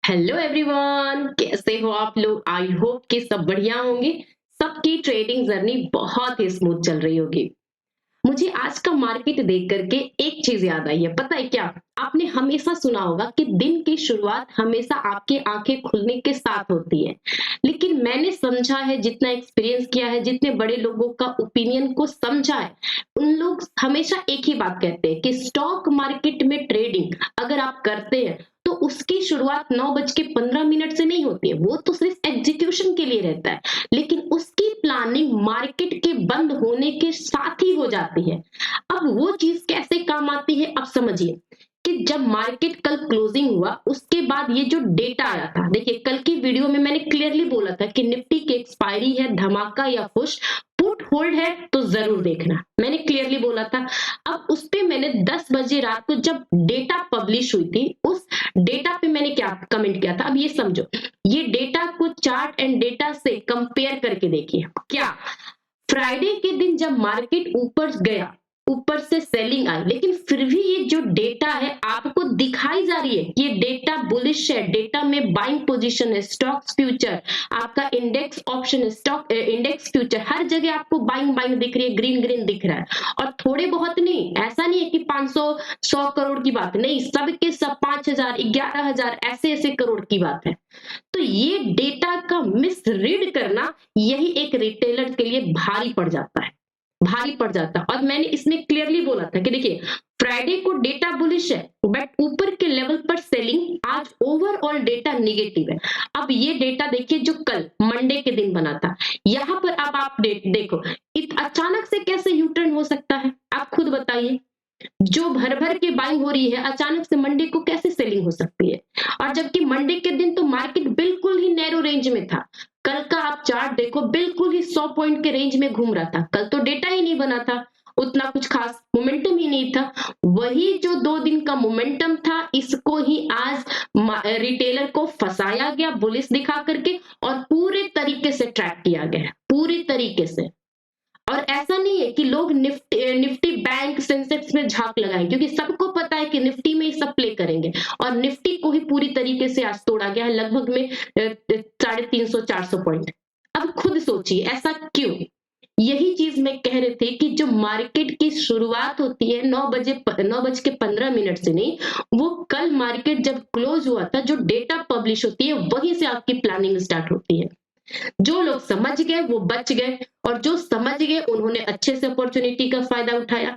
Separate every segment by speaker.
Speaker 1: Hello everyone, कैसे हो आप लोग। आई होप कि सब बढ़िया होंगे। सबकी ट्रेडिंग जर्नी बहुत ही स्मूथ चल रही होगी। मुझे आज का मार्केट देख करके एक चीज याद आई है। पता है क्या? आपने हमेशा सुना होगा कि दिन की शुरुआत हमेशा आपकी आंखें खुलने के साथ होती है। लेकिन मैंने समझा है, जितना एक्सपीरियंस किया है, जितने बड़े लोगों का ओपिनियन को समझा है, उन लोग हमेशा एक ही बात कहते हैं कि स्टॉक मार्केट में ट्रेडिंग अगर आप करते हैं तो उसकी शुरुआत 9:15 से नहीं होती है। वो तो सिर्फ एग्जीक्यूशन के लिए रहता है, लेकिन उसकी प्लानिंग मार्केट के बंद होने के साथ ही हो जाती है। अब वो चीज कैसे काम आती है, अब समझिए कि जब मार्केट कल क्लोजिंग हुआ उसके बाद ये जो डेटा आया था, देखिए कल की वीडियो में मैंने क्लियरली बोला था कि निफ्टी की एक्सपायरी है, धमाका या फुश, पुट होल्ड है तो जरूर देखना, मैंने क्लियरली बोला था। अब उस पे मैंने 10 बजे रात को जब डेटा पब्लिश हुई थी, उस डेटा पे मैंने क्या कमेंट किया था, अब ये समझो। ये डेटा को चार्ट एंड डेटा से कंपेयर करके देखिए। क्या फ्राइडे के दिन जब मार्केट ऊपर गया, ऊपर से सेलिंग आई, लेकिन फिर भी ये जो डेटा है आपको दिखाई जा रही है कि ये डेटा बुलिश है, डेटा में बाइंग पोजीशन है, स्टॉक्स फ्यूचर, आपका इंडेक्स ऑप्शन है, स्टॉक इंडेक्स फ्यूचर, हर जगह आपको बाइंग बाइंग दिख रही है, ग्रीन ग्रीन दिख रहा है। और थोड़े बहुत नहीं, ऐसा नहीं है कि 500 100 करोड़ की बात नहीं, सबके सब 5,000 11,000 ऐसे ऐसे करोड़ की बात है। तो ये डेटा का मिस रीड करना, यही एक रिटेलर के लिए भारी पड़ जाता है, भारी पड़ जाता है। और मैंने इसमें क्लियरली बोला था कि देखिए फ्राइडे को डेटा बुलिश है, बट ऊपर के लेवल पर सेलिंग, आज ओवरऑल डेटा निगेटिव है। अब ये डेटा देखिए जो कल मंडे के दिन बना था, यहां पर अब आप देखो अचानक से कैसे यू टर्न हो सकता है, आप खुद बताइए। जो भर भर के बाइंग हो रही है, अचानक से मंडे को कैसे सेलिंग हो सकती है? और जबकि मंडे के दिन तो मार्केट बिल्कुल ही नैरो रेंज में था। कल का आप चार्ट देखो, बिल्कुल ही 100 पॉइंट के रेंज में घूम रहा था। कल तो डेटा ही नहीं बना था, उतना कुछ खास मोमेंटम ही नहीं था। वही जो 2 दिन का मोमेंटम था, इसको ही आज रिटेलर को फंसाया गया बुलिश दिखा करके, और पूरे तरीके से ट्रैक किया गया, पूरी तरीके से। और ऐसा नहीं है कि लोग निफ्टी बैंक सेंसेक्स में झांक लगाएं, क्योंकि सबको पता है कि निफ्टी में ही सब प्ले करेंगे। और निफ्टी को ही पूरी तरीके से आज तोड़ा गया है, लगभग में 350-400 पॉइंट। अब खुद सोचिए ऐसा क्यों। यही चीज मैं कह रहे थे कि जो मार्केट की शुरुआत होती है 9:15 से नहीं, वो कल मार्केट जब क्लोज हुआ था, जो डेटा पब्लिश होती है वहीं से आपकी प्लानिंग स्टार्ट होती है। जो लोग समझ गए वो बच गए, और जो समझ गए उन्होंने अच्छे से अपॉर्चुनिटी का फायदा उठाया।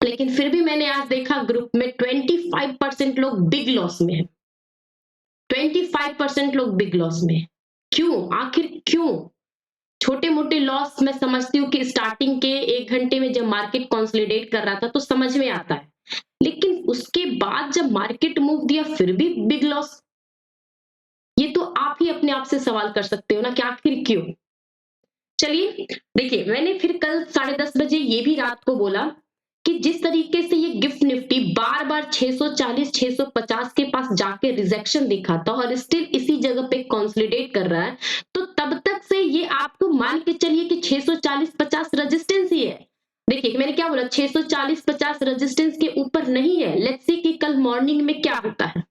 Speaker 1: लेकिन फिर भी मैंने आज देखा ग्रुप में 25% लोग बिग लॉस में है, 25% लोग बिग लॉस में है। क्यों, आखिर क्यों? छोटे मोटे लॉस मैं समझती हूँ कि स्टार्टिंग के 1 घंटे में जब मार्केट कंसोलिडेट कर रहा था तो समझ में आता है, लेकिन उसके बाद जब मार्केट मूव दिया फिर भी बिग लॉस। ये तो आप ही अपने आप से सवाल कर सकते हो ना कि आखिर क्यों। चलिए देखिए, मैंने फिर कल 10:30 ये भी रात को बोला कि जिस तरीके से ये गिफ्ट निफ्टी बार बार 640 650 के पास जाके रिजेक्शन दिखाता और स्टिल इसी जगह पे कंसोलिडेट कर रहा है, तो तब तक से ये आपको मान के चलिए कि 640-50 रेजिस्टेंस ही है। देखिए मैंने क्या बोला, 640-50 रेजिस्टेंस के ऊपर नहीं है। लेट्स सी कि कल मॉर्निंग में क्या होता है,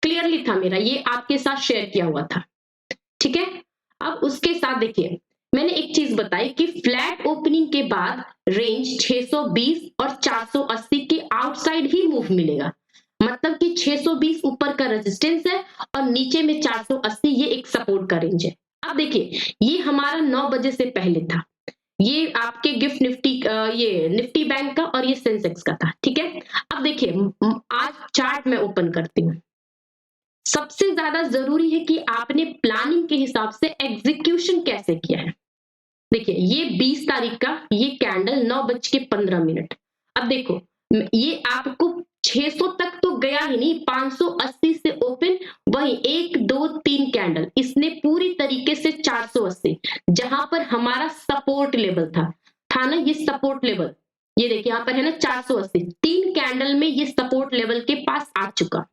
Speaker 1: क्लियरली था मेरा, ये आपके साथ शेयर किया हुआ था। ठीक है, अब उसके साथ देखिए मैंने एक चीज बताई कि फ्लैट ओपनिंग के बाद रेंज 620 और 480 के आउटसाइड ही मूव मिलेगा। मतलब कि 620 ऊपर का रेजिस्टेंस है और नीचे में 480 ये एक सपोर्ट का रेंज है। अब देखिए ये हमारा 9 बजे से पहले था, ये आपके गिफ्ट निफ्टी ये निफ्टी बैंक का और ये सेंसेक्स का था। ठीक है, अब देखिए आज चार्ट में ओपन करती हूँ। सबसे ज्यादा जरूरी है कि आपने प्लानिंग के हिसाब से एग्जीक्यूशन कैसे किया है। देखिए ये 20 तारीख का ये कैंडल 9:15। अब देखो ये आपको 600 तक तो गया ही नहीं, 580 से ओपन, वही 1 2 3 कैंडल, इसने पूरी तरीके से 480, जहां पर हमारा सपोर्ट लेवल था ना, ये सपोर्ट लेवल, ये देखिए यहाँ पर है ना 480, 3 कैंडल में ये सपोर्ट लेवल के पास आ चुका।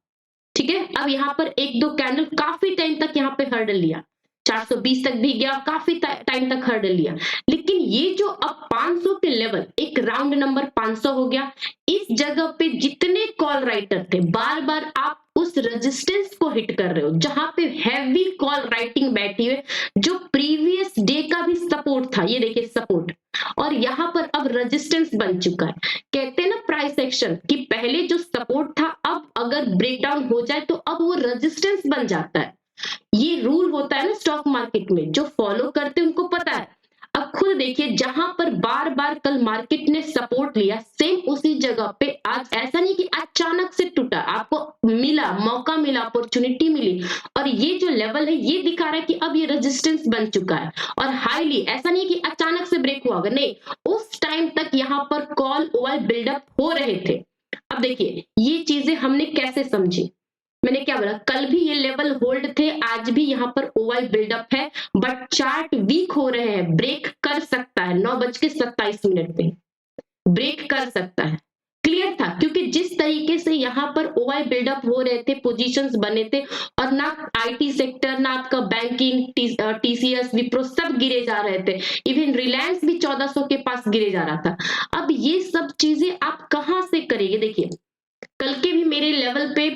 Speaker 1: ठीक है, अब यहाँ पर 1 2 कैंडल काफी टाइम तक यहाँ पे हर्डल लिया, 420 तक भी गया, काफी टाइम तक हर्डल लिया। लेकिन ये जो अब 500 के लेवल, एक राउंड नंबर 500 हो गया, इस जगह पे जितने कॉल राइटर थे बार बार आप उस रेजिस्टेंस को हिट कर रहे हो जहां पे हैवी कॉल राइटिंग बैठी है, जो प्रीवियस डे का भी सपोर्ट था, ये देखिए सपोर्ट, और यहाँ पर अब रेजिस्टेंस बन चुका है। कहते हैं ना प्राइस एक्शन कि पहले जो सपोर्ट था अब अगर ब्रेकडाउन हो जाए तो अब वो रेजिस्टेंस बन जाता है। ये रूल होता है ना स्टॉक मार्केट में, जो फॉलो करते हैं उनको पता है। अब खुद देखिए जहां पर बार बार कल मार्केट ने सपोर्ट लिया, सेम उसी जगह पे आज ऐसा नहीं कि अचानक से टूटा, आपको मिला, मौका मिला, अपॉर्चुनिटी मिली, और ये जो लेवल है ये दिखा रहा है कि अब ये रेजिस्टेंस बन चुका है और हाईली, ऐसा नहीं कि अचानक से ब्रेक हुआ, नहीं, उस टाइम तक यहाँ पर कॉल ओआई बिल्डअप हो रहे थे। अब देखिए ये चीजें हमने कैसे समझी, मैंने क्या बोला, कल भी ये लेवल होल्ड थे, आज भी यहाँ पर ओआई बिल्डअप है, बट चार्ट वीक हो रहे हैं, ब्रेक कर सकता है 9:27 पे ब्रेक कर सकता है। क्लियर था, क्योंकि जिस तरीके से यहाँ पर ओआई बिल्डअप हो रहे थे, पोजीशंस बने थे, और ना आईटी सेक्टर, ना आपका बैंकिंग, टीसीएस, विप्रो सब गिरे जा रहे थे, इवन रिलायंस भी 1400 के पास गिरे जा रहा था। अब ये सब चीजें आप कहां से करेंगे, देखिए कल के भी मेरे लेवल पे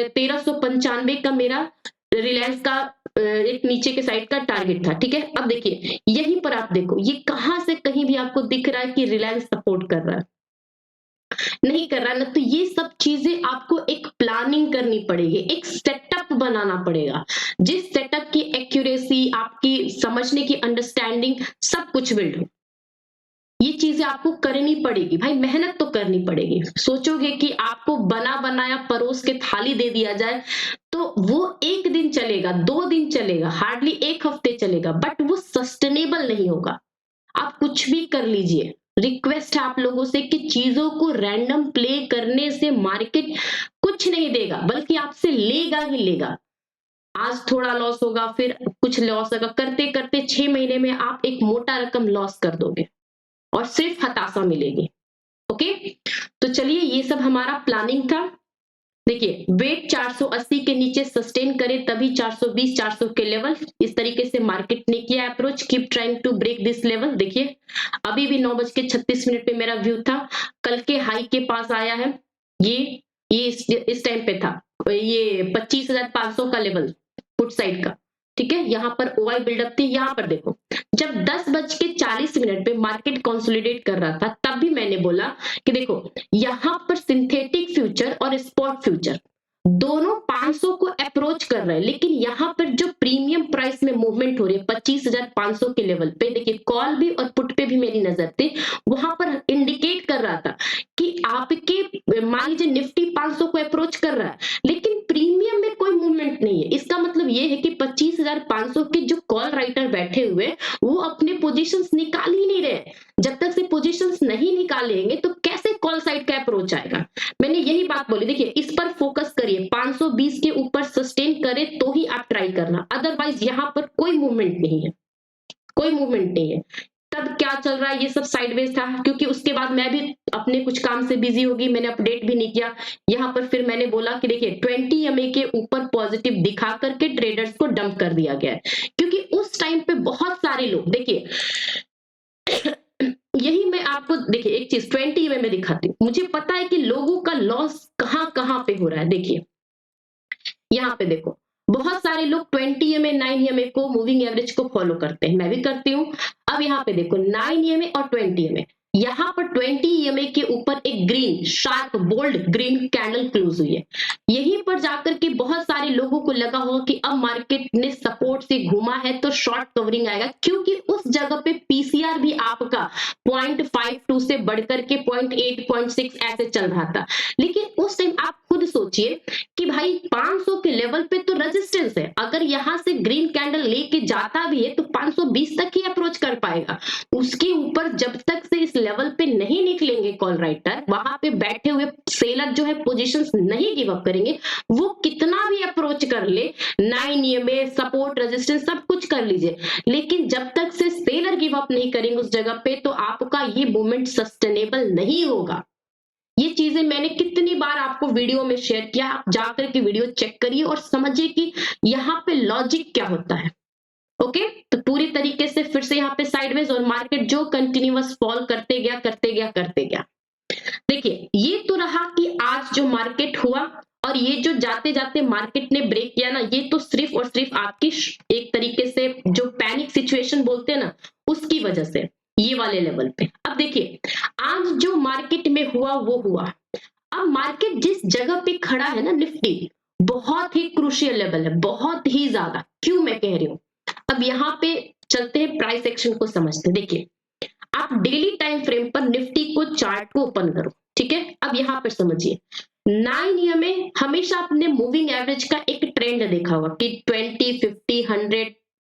Speaker 1: 1395 का मेरा रिलायंस का एक नीचे के साइड का टारगेट था, ठीक है। अब देखिए यहीं पर आप देखो, ये कहां से कहीं भी आपको दिख रहा है कि रिलायंस सपोर्ट कर रहा है, नहीं कर रहा है ना, तो ये सब चीजें आपको एक प्लानिंग करनी पड़ेगी, एक सेटअप बनाना पड़ेगा, जिस सेटअप की एक्यूरेसी, आपकी समझने की अंडरस्टैंडिंग, सब कुछ बिल्ड हो। ये चीजें आपको करनी पड़ेगी भाई, मेहनत तो करनी पड़ेगी। सोचोगे कि आपको बना बनाया परोस के थाली दे दिया जाए तो वो एक दिन चलेगा, 2 दिन चलेगा, हार्डली एक हफ्ते चलेगा, बट वो सस्टेनेबल नहीं होगा। आप कुछ भी कर लीजिए, रिक्वेस्ट है आप लोगों से कि चीजों को रैंडम प्ले करने से मार्केट कुछ नहीं देगा, बल्कि आपसे लेगा ही लेगा। आज थोड़ा लॉस होगा, फिर कुछ लॉस होगा, करते करते 6 महीने में आप एक मोटा रकम लॉस कर दोगे और सिर्फ हताशा मिलेगी। ओके, तो चलिए ये सब हमारा प्लानिंग था। देखिए वेट 480 के नीचे सस्टेन करे तभी 420 400 के लेवल, इस तरीके से मार्केट ने किया approach, keep trying to break this level. देखिए अभी भी 9:36 पे मेरा व्यू था, कल के हाई के पास आया है, ये इस टाइम पे था, ये 25,500 का लेवल पुट साइड का, ठीक है। यहाँ पर ओआई बिल्डअप थी, यहाँ पर देखो जब 10:40 पे मार्केट कंसोलिडेट कर रहा था, तब भी मैंने बोला कि देखो यहाँ पर सिंथेटिक फ्यूचर और स्पॉट फ्यूचर दोनों 500 को अप्रोच कर रहे हैं, लेकिन यहाँ पर जो प्रीमियम प्राइस में मूवमेंट हो रही है 25,500 के लेवल पे, देखिए कॉल भी और पुट पे भी मेरी नजर थी, वहां पर इंडिकेट कर रहा था कि आपके मान लीजिए निफ्टी 500 को अप्रोच कर रहा है, लेकिन प्रीमियम में कोई मूवमेंट नहीं है। इसका मतलब ये है कि 25,500 के जो कॉल राइटर बैठे हुए वो अपने पोजीशंस निकाल ही नहीं रहे। जब तक से पोजीशंस नहीं निकालेंगे तो कैसे कॉल साइड का अप्रोच आएगा, मैंने यही बात बोली। देखिए इस पर फोकस करिए, 520 के ऊपर सस्टेन करे तो ही आप ट्राई करना, अदरवाइज यहाँ पर कोई मूवमेंट नहीं है, कोई मूवमेंट नहीं है। तब क्या चल रहा है, ये सब साइडवेज था, क्योंकि उसके बाद मैं भी अपने कुछ काम से बिजी होगी, मैंने अपडेट भी नहीं किया। यहाँ पर फिर मैंने बोला कि देखिए 20 EMA के ऊपर पॉजिटिव दिखा करके ट्रेडर्स को डंप कर दिया गया है, क्योंकि उस टाइम पे बहुत सारे लोग, देखिए यही मैं आपको, देखिए एक चीज 20 EMA में दिखाती हूँ, मुझे पता है कि लोगों का लॉस कहाँ कहाँ पे हो रहा है। देखिए यहाँ पे देखो बहुत सारे लोग 20 EMA 9 EMA को, मूविंग एवरेज को फॉलो करते हैं, मैं भी करती हूँ। अब यहाँ पे देखो 9 EMA और 20 EMA, यहाँ पर 20 EMA के ऊपर एक green sharp bold green candle close हुई है, यहीं पर जाकर के बहुत सारे लोगों को लगा होगा कि अब मार्केट ने सपोर्ट से घूमा है तो शॉर्ट कवरिंग आएगा, क्योंकि उस जगह पे पीसीआर भी आपका 0.52 से बढ़कर के 0.8 0.6 ऐसे चल रहा था। लेकिन उस टाइम आप खुद सोचिए कि भाई 500 के लेवल पे तो रेजिस्टेंस है, अगर यहां से ग्रीन कैंडल लेके जाता भी है तो 520 तक ही अप्रोच कर पाएगा, उसके ऊपर जब तक से इस लेवल पे नहीं निकलेंगे कॉल राइटर, वहां पे बैठे हुए सेलर जो है पोजीशंस नहीं गिव अप करेंगे, वो कितना भी अप्रोच कर ले, 9 EMA सपोर्ट रेजिस्टेंस सब कुछ कर लीजिए, लेकिन जब तक से सेलर गिव अप नहीं करेंगे उस जगह पे, तो आपका ये मूवमेंट सस्टेनेबल नहीं होगा। ये चीजें मैंने कितनी बार आपको वीडियो में शेयर किया, आप जाकर के वीडियो चेक करिए और समझिए कि यहाँ पे लॉजिक क्या होता है। ओके, तो पूरी तरीके से फिर से यहाँ पे साइडवेज और मार्केट जो कंटिन्यूअस फॉल करते गया करते गया करते गया। देखिए ये तो रहा कि आज जो मार्केट हुआ और ये जो जाते जाते मार्केट ने ब्रेक किया ना, ये तो सिर्फ और सिर्फ आपकी एक तरीके से जो पैनिक सिचुएशन बोलते हैं ना, उसकी वजह से ये वाले लेवल पे। अब देखिए आज जो मार्केट में हुआ वो हुआ। अब मार्केट जिस जगह पे खड़ा है ना निफ्टी, बहुत ही क्रूशियल लेवल है, बहुत ही ज्यादा। क्यों मैं कह रही हूँ, अब यहाँ पे चलते हैं प्राइस एक्शन को समझते हैं। देखिए आप डेली टाइम फ्रेम पर निफ्टी को चार्ट को ओपन करो, ठीक है। अब यहाँ पर समझिए 9 ईयर में हमेशा आपने मूविंग एवरेज का एक ट्रेंड देखा होगा कि 20, 50, 100,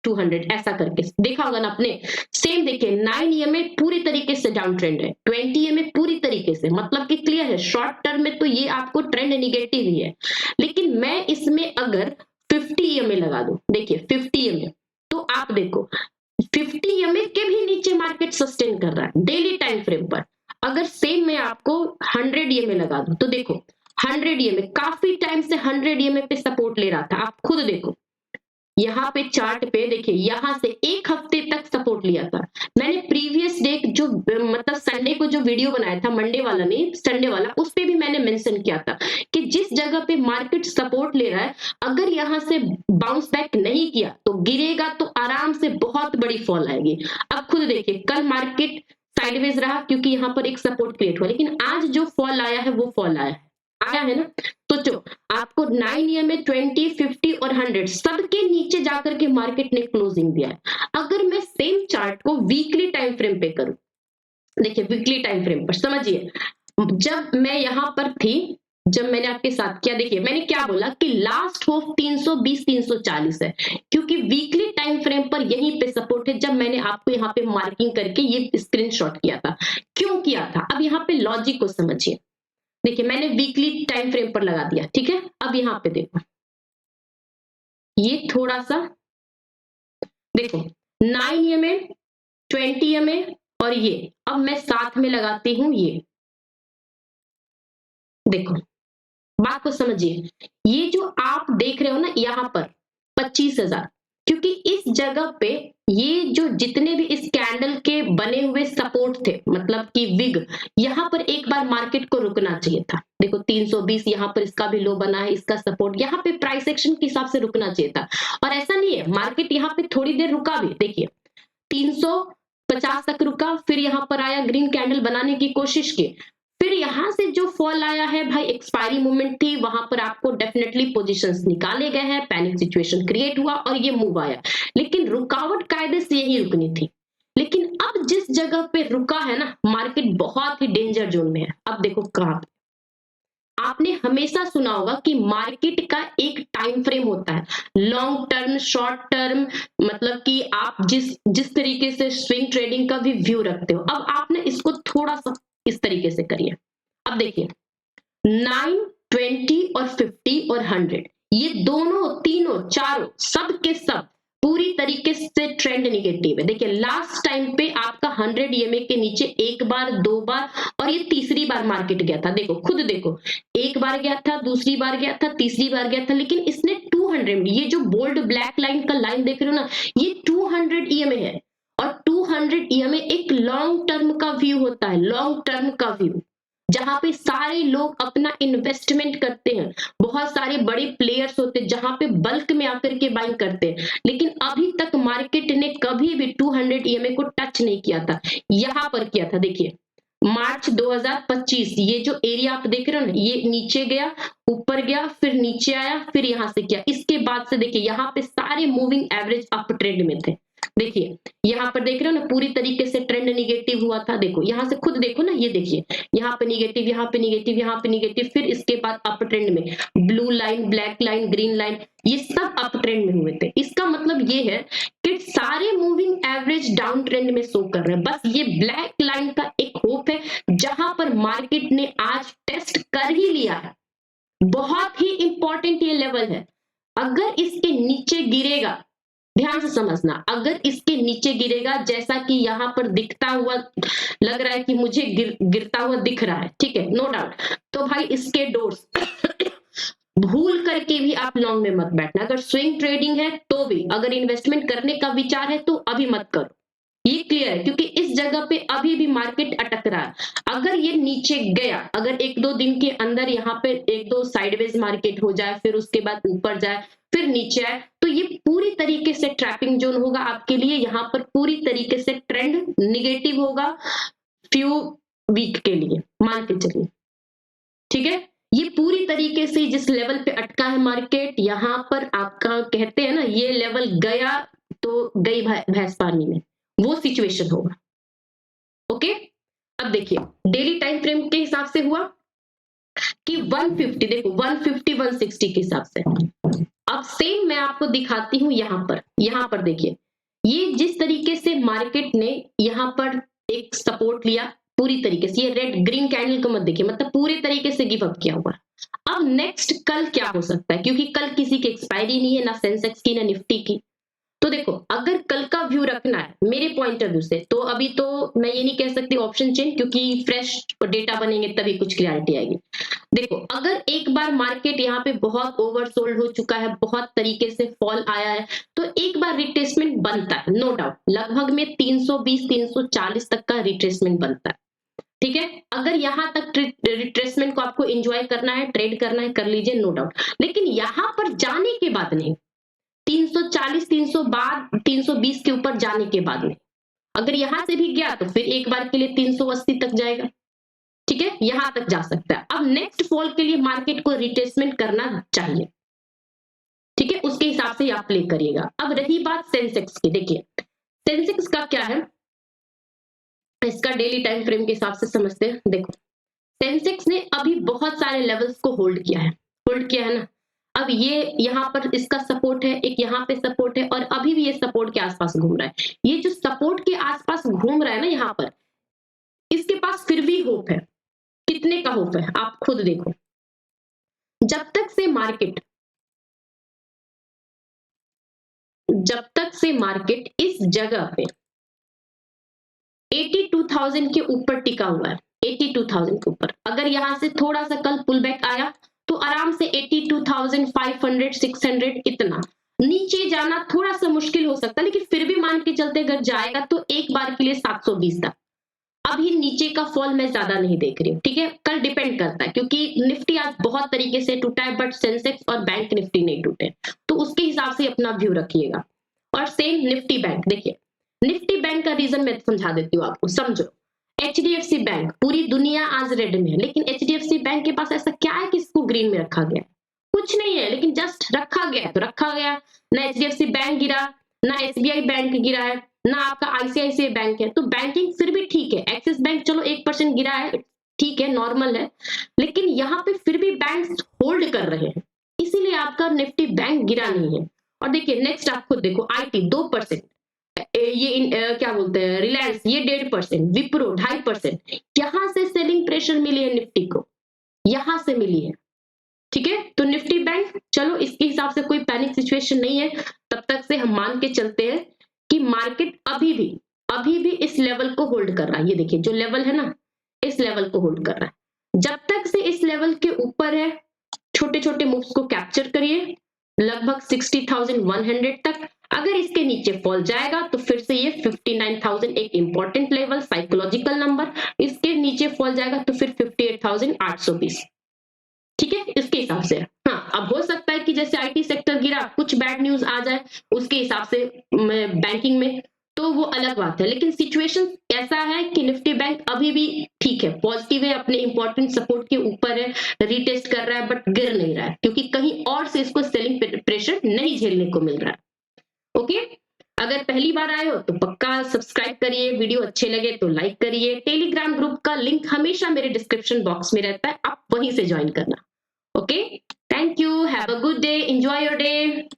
Speaker 1: 200 ऐसा करके देखा होगा ना आपने। सेम देखिए 9 ईयर में पूरी तरीके से डाउन ट्रेंड है, 20 ईयर में पूरी तरीके से, मतलब कि क्लियर है शॉर्ट टर्म में तो ये आपको ट्रेंड निगेटिव ही है। लेकिन मैं इसमें अगर 50 ईयर में लगा दूं, देखिए 50 ईयर में, तो आप देखो 50 ईएमए के भी नीचे मार्केट सस्टेन कर रहा है डेली टाइम फ्रेम पर। अगर सेम मैं आपको 100 ईएमए लगा दूं तो देखो 100 ईएमए काफी टाइम से 100 ईएमए पे सपोर्ट ले रहा था। आप खुद देखो यहाँ पे चार्ट पे देखिए, यहाँ से एक हफ्ते तक सपोर्ट लिया था। मैंने प्रीवियस डे जो मतलब संडे को जो वीडियो बनाया था, मंडे वाला नहीं संडे वाला, उस पे भी मैंने मेंशन किया था कि जिस जगह पे मार्केट सपोर्ट ले रहा है, अगर यहाँ से बाउंस बैक नहीं किया तो गिरेगा, तो आराम से बहुत बड़ी फॉल आएगी। अब खुद देखिए कल मार्केट साइडवेज रहा क्योंकि यहाँ पर एक सपोर्ट क्रिएट हुआ, लेकिन आज जो फॉल आया है वो फॉल आया है ना। तो जो आपको 9 ईयर में 20, 50 और 100 सबके नीचे जाकर के मार्केट ने क्लोजिंग दिया है। अगर मैं सेम चार्ट को वीकली टाइम फ्रेम पे करूं, देखिए वीकली टाइम फ्रेम पर समझिए, जब मैं यहां पर थी, जब मैंने आपके साथ किया, देखिए मैंने क्या बोला कि लास्ट होप 320, 340 है, क्योंकि वीकली टाइम फ्रेम पर यहीं पे सपोर्ट है। जब मैंने आपको यहाँ पे मार्किंग करके ये स्क्रीनशॉट किया था, क्यों किया था, अब यहाँ पे लॉजिक को समझिए। देखिए मैंने वीकली टाइम फ्रेम पर लगा दिया, ठीक है। अब यहाँ पे देखो, ये थोड़ा सा देखो 9 ईएमए, 20 ईएमए और ये, अब मैं साथ में लगाती हूं ये, देखो बात को समझिए। ये जो आप देख रहे हो ना यहाँ पर 25,000, क्योंकि इस जगह पे ये जो जितने भी इस कैंडल के बने हुए सपोर्ट थे, मतलब कि विग, यहाँ पर एक बार मार्केट को रुकना चाहिए था। देखो 320 यहाँ पर इसका भी लो बना है, इसका सपोर्ट, यहाँ पे प्राइस एक्शन के हिसाब से रुकना चाहिए था। और ऐसा नहीं है, मार्केट यहाँ पे थोड़ी देर रुका भी, देखिए 350 तक रुका, फिर यहाँ पर आया, ग्रीन कैंडल बनाने की कोशिश की, फिर यहां से जो फॉल आया है भाई, एक्सपायरी मूवमेंट थी, वहां पर आपको डेफिनेटली पोजीशंस निकाले गए हैं, पैनिक सिचुएशन क्रिएट हुआ और ये मूव आया। लेकिन रुकावट कायदे से यही रुकनी थी। लेकिन अब जिस जगह पे रुका है ना, मार्केट बहुत ही डेंजर जोन में है। अब देखो कहां, आपने हमेशा सुना होगा कि मार्केट का एक टाइम फ्रेम होता है, लॉन्ग टर्म, शॉर्ट टर्म, मतलब कि आप जिस जिस तरीके से स्विंग ट्रेडिंग का भी व्यू रखते हो। अब आपने इसको थोड़ा सा इस तरीके से करिए। अब देखिए 9, 20 और 50 और 100, ये दोनों तीनों चारों सब के सब पूरी तरीके से ट्रेंड निगेटिव है। देखिए लास्ट टाइम पे आपका 100 ईएमए के नीचे एक बार, दो बार और ये तीसरी बार मार्केट गया था। देखो खुद देखो, एक बार गया था, दूसरी बार गया था, तीसरी बार गया था, लेकिन इसने 200, ये जो बोल्ड ब्लैक लाइन का लाइन देख रहे हो ना, ये 200 ईएमए है। और 200 ईएमए एक लॉन्ग टर्म का व्यू होता है, लॉन्ग टर्म का व्यू, जहां पे सारे लोग अपना इन्वेस्टमेंट करते हैं, बहुत सारे बड़े प्लेयर्स होते हैं जहां पे बल्क में आकर के बाइंग करते हैं। लेकिन अभी तक मार्केट ने कभी भी 200 ईएमए को टच नहीं किया था, यहां पर किया था। देखिए मार्च 2025, ये जो एरिया आप देख रहे हो ना, ये नीचे गया, ऊपर गया, फिर नीचे आया, फिर यहां से किया, इसके बाद से देखिए यहाँ पे सारे मूविंग एवरेज अप ट्रेंड में थे। देखिए यहाँ पर देख रहे हो ना, पूरी तरीके से ट्रेंड निगेटिव हुआ था। देखो यहाँ से खुद देखो ना, ये देखिए यहाँ पे निगेटिव, यहाँ पे निगेटिव, यहाँ पे निगेटिव, फिर इसके बाद अप ट्रेंड में blue line, black line, green line, ये सब अप ट्रेंड में हुए थे। इसका मतलब ये है कि सारे मूविंग एवरेज डाउन ट्रेंड में शो कर रहे हैं। बस ये ब्लैक लाइन का एक होप है, जहां पर मार्केट ने आज टेस्ट कर ही लिया है। बहुत ही इंपॉर्टेंट ये लेवल है। अगर इसके नीचे गिरेगा, ध्यान से समझना, अगर इसके नीचे गिरेगा, जैसा कि यहाँ पर दिखता हुआ लग रहा है कि मुझे गिरता हुआ दिख रहा है, ठीक है, नो डाउट, तो भाई इसके डोर्स भूल करके भी आप लॉन्ग में मत बैठना। अगर स्विंग ट्रेडिंग है तो भी, अगर इन्वेस्टमेंट करने का विचार है तो अभी मत करो। ये क्लियर है क्योंकि इस जगह पे अभी भी मार्केट अटक रहा है। अगर ये नीचे गया, अगर 1-2 दिन के अंदर यहाँ पे 1-2 साइडवेज मार्केट हो जाए, फिर उसके बाद ऊपर जाए, फिर नीचे आए, तो ये पूरी तरीके से ट्रैपिंग जोन होगा आपके लिए। यहाँ पर पूरी तरीके से ट्रेंड नेगेटिव होगा फ्यू वीक के लिए, मान के चलिए। ठीक है? ये पूरी तरीके से जिस लेवल पे अटका है मार्केट, यहाँ पर आपका कहते हैं ना, ये लेवल गया तो गई भैंस पानी में, वो सिचुएशन होगा। ओके, अब देखिए डेली टाइम फ्रेम के हिसाब से हुआ कि 150, देखो 150 160 के हिसाब से। अब सेम मैं आपको दिखाती हूँ यहाँ पर देखिए, ये जिस तरीके से मार्केट ने यहाँ पर एक सपोर्ट लिया पूरी तरीके से, ये रेड ग्रीन कैंडल को मत देखिए, मतलब पूरे तरीके से गिव अप किया हुआ है। अब नेक्स्ट कल क्या हो सकता है, क्योंकि कल किसी की एक्सपायरी नहीं है, ना सेंसेक्स की ना निफ्टी की। तो देखो अगर कल का व्यू रखना है मेरे पॉइंट ऑफ व्यू से, तो अभी तो मैं ये नहीं कह सकती ऑप्शन चेंज, क्योंकि फ्रेश डेटा बनेंगे तभी कुछ क्लैरिटी आएगी। देखो अगर एक बार मार्केट यहाँ पे बहुत ओवरसोल्ड हो चुका है, बहुत तरीके से फॉल आया है, तो एक बार रिट्रेसमेंट बनता है, नो डाउट, लगभग में 320 340 तक का रिट्रेसमेंट बनता है। ठीक है, अगर यहाँ तक रिट्रेसमेंट को आपको एंजॉय करना है, ट्रेड करना है, कर लीजिए, नो डाउट। लेकिन यहाँ पर जाने के बाद नहीं, 340 300 बाद 320 के ऊपर जाने के बाद नहीं, अगर यहां से भी गया तो फिर एक बार के लिए 380 तक जाएगा। ठीक है, यहां तक जा सकता है। अब नेक्स्ट फॉल के लिए मार्केट को रिट्रेसमेंट करना चाहिए। ठीक है, उसके हिसाब से आप प्ले करिएगा। अब रही बात सेंसेक्स की, देखिए सेंसेक्स का क्या है, इसका डेली टाइम फ्रेम के हिसाब से समझते हैं। देखो सेंसेक्स ने अभी बहुत सारे लेवल्स को होल्ड किया है ना। अब ये यहाँ पर इसका सपोर्ट है, एक यहाँ पे सपोर्ट है, और अभी भी ये सपोर्ट के आसपास घूम रहा है। ये जो सपोर्ट के आसपास घूम रहा है ना यहाँ पर, इसके पास फिर भी होप है। कितने का होप है आप खुद देखो। जब तक से मार्केट इस जगह पे 82,000 के ऊपर टिका हुआ है, 82,000 के ऊपर, अगर यहां से थोड़ा सा कल पुल बैक आया तो आराम से 82,500 600 इतना नीचे जाना थोड़ा सा मुश्किल हो सकता है, लेकिन फिर भी मान के चलते अगर जाएगा तो एक बार के लिए 720 तक। अभी नीचे का फॉल मैं ज्यादा नहीं देख रही हूँ। ठीक है, कल डिपेंड करता है, क्योंकि निफ्टी आज बहुत तरीके से टूटा है, बट सेंसेक्स और बैंक निफ्टी नहीं टूटे, तो उसके हिसाब से अपना व्यू रखिएगा। और सेम निफ्टी बैंक, देखिए निफ्टी बैंक का रीजन मैं समझा देती हूँ आपको, समझो। एचडीएफसी बैंक, पूरी दुनिया आज रेड में है, लेकिन एचडीएफसी बैंक के पास ऐसा क्या है कि इसको ग्रीन में रखा गया है? कुछ नहीं है, लेकिन जस्ट रखा गया तो रखा गया। ना एचडीएफसी बैंक गिरा, ना एसबीआई बैंक गिरा है, ना आपका आईसीआईसीआई बैंक है, तो बैंकिंग फिर भी ठीक है। एक्सिस बैंक चलो 1% गिरा है, ठीक है, नॉर्मल है, लेकिन यहाँ पे फिर भी बैंक होल्ड कर रहे हैं, इसीलिए आपका निफ्टी बैंक गिरा नहीं है। और देखिए नेक्स्ट आप खुद देखो, आईटी 2%, ये क्या बोलते हैं, रिलायंस, ये 1.5%, विप्रो 2.5%। यहां से सेलिंग प्रेशर मिली है निफ्टी को, यहां से मिली है। ठीक है, तो निफ्टी बैंक चलो इसके हिसाब से कोई पैनिक सिचुएशन नहीं है। तब तक से हम मान के चलते हैं कि मार्केट अभी भी इस लेवल को होल्ड कर रहा है। ये देखिए जो लेवल है ना, इस लेवल को होल्ड कर रहा है। जब तक से इस लेवल के ऊपर है, छोटे छोटे मूव्स को कैप्चर करिए, लगभग 60,100 तक। अगर इसके नीचे फॉल जाएगा तो फिर से ये 59,000 एक इंपॉर्टेंट लेवल, साइकोलॉजिकल नंबर। इसके नीचे फॉल जाएगा तो फिर 58,820। ठीक है, इसके हिसाब से। हाँ, अब हो सकता है कि जैसे आईटी सेक्टर गिरा, कुछ बैड न्यूज आ जाए उसके हिसाब से बैंकिंग में, तो वो अलग बात है। लेकिन सिचुएशन ऐसा है कि निफ्टी बैंक अभी भी ठीक है, पॉजिटिव है, अपने इंपॉर्टेंट सपोर्ट के ऊपर है, रीटेस्ट कर रहा है, बट गिर नहीं रहा है, क्योंकि कहीं और से इसको सेलिंग प्रेशर नहीं झेलने को मिल रहा है। ओके, अगर पहली बार आए हो तो पक्का सब्सक्राइब करिए, वीडियो अच्छे लगे तो लाइक करिए। टेलीग्राम ग्रुप का लिंक हमेशा मेरे डिस्क्रिप्शन बॉक्स में रहता है, आप वहीं से ज्वाइन करना। Okay, thank you. Have a good day. Enjoy your day.